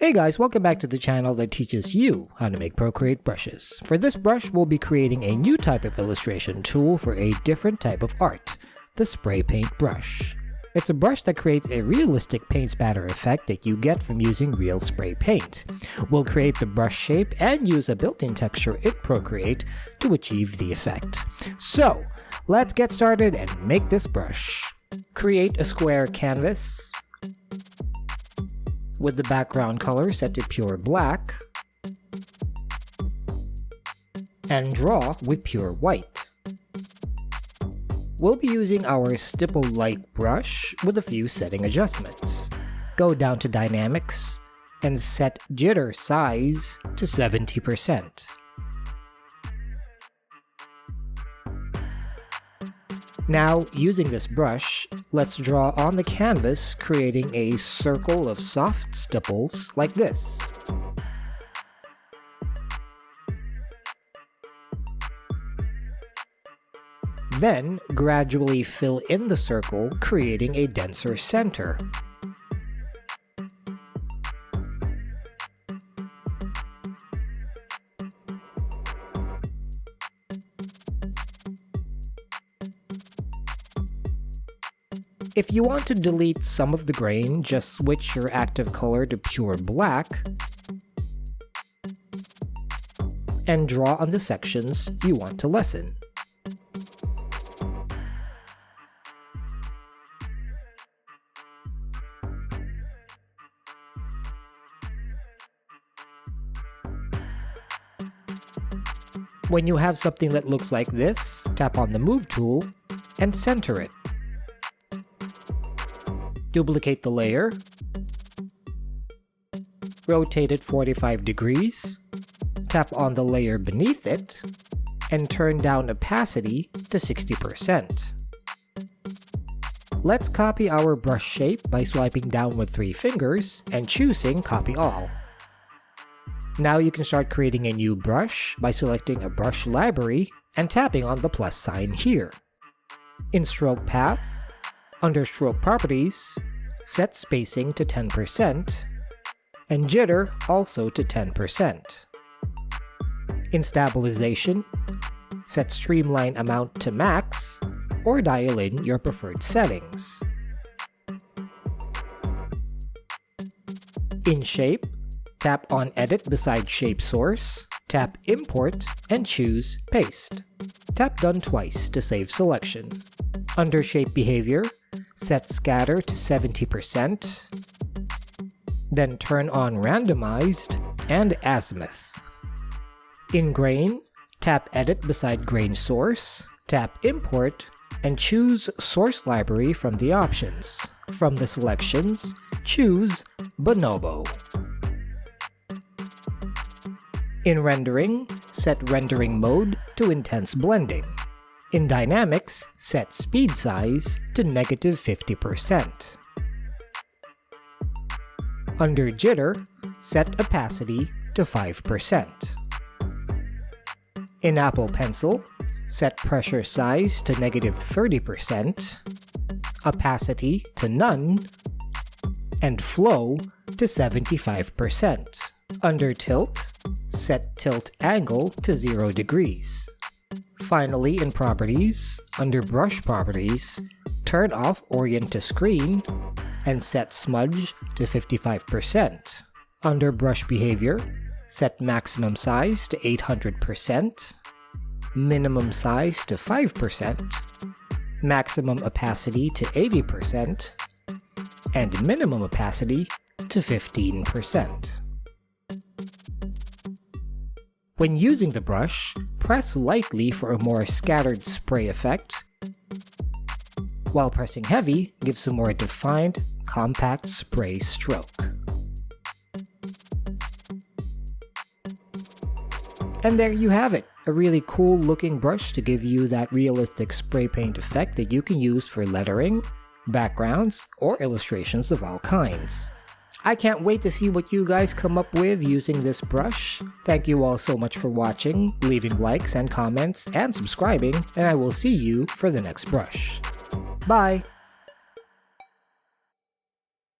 Hey guys, welcome back to the channel that teaches you how to make PROCREATE brushes. For this brush, we'll be creating a new type of illustration tool for a different type of art, the spray paint brush. It's a brush that creates a realistic paint spatter effect that you get from using real spray paint. We'll create the brush shape and use a built-in texture in PROCREATE to achieve the effect. So, let's get started and make this brush. Create a square canvas with the background color set to pure black, and draw with pure white. We'll be using our stipple light brush with a few setting adjustments. Go down to Dynamics and set jitter size to 70%. Now, using this brush, let's draw on the canvas, creating a circle of soft stipples like this. Then, gradually fill in the circle, creating a denser center. If you want to delete some of the grain, just switch your active color to pure black and draw on the sections you want to lessen. When you have something that looks like this, tap on the Move tool and center it. Duplicate the layer, rotate it 45 degrees, tap on the layer beneath it, and turn down opacity to 60%. Let's copy our brush shape by swiping down with 3 fingers and choosing Copy All. Now you can start creating a new brush by selecting a brush library and tapping on the plus sign here. In Stroke Path, under Stroke Properties, set spacing to 10% and jitter also to 10%. In Stabilization, set Streamline Amount to max or dial in your preferred settings. In Shape, tap on Edit beside Shape Source, tap Import, and choose Paste. Tap Done twice to save selection. Under Shape Behavior, set Scatter to 70%, then turn on Randomized and Azimuth. In Grain, tap Edit beside Grain Source, tap Import, and choose Source Library from the options. From the selections, choose Bonobo. In Rendering, set Rendering Mode to Intense Blending. In Dynamics, set Speed Size to -50%. Under Jitter, set Opacity to 5%. In Apple Pencil, set Pressure Size to -30%, Opacity to None, and Flow to 75%. Under Tilt, set Tilt Angle to 0 degrees. Finally, in Properties, under Brush Properties, turn off Orient to Screen and set Smudge to 55%. Under Brush Behavior, set Maximum Size to 800%, Minimum Size to 5%, Maximum Opacity to 80%, and Minimum Opacity to 15%. When using the brush, press lightly for a more scattered spray effect, while pressing heavy gives a more defined, compact spray stroke. And there you have it, a really cool looking brush to give you that realistic spray paint effect that you can use for lettering, backgrounds, or illustrations of all kinds. I can't wait to see what you guys come up with using this brush. Thank you all so much for watching, leaving likes and comments, and subscribing, and I will see you for the next brush. Bye!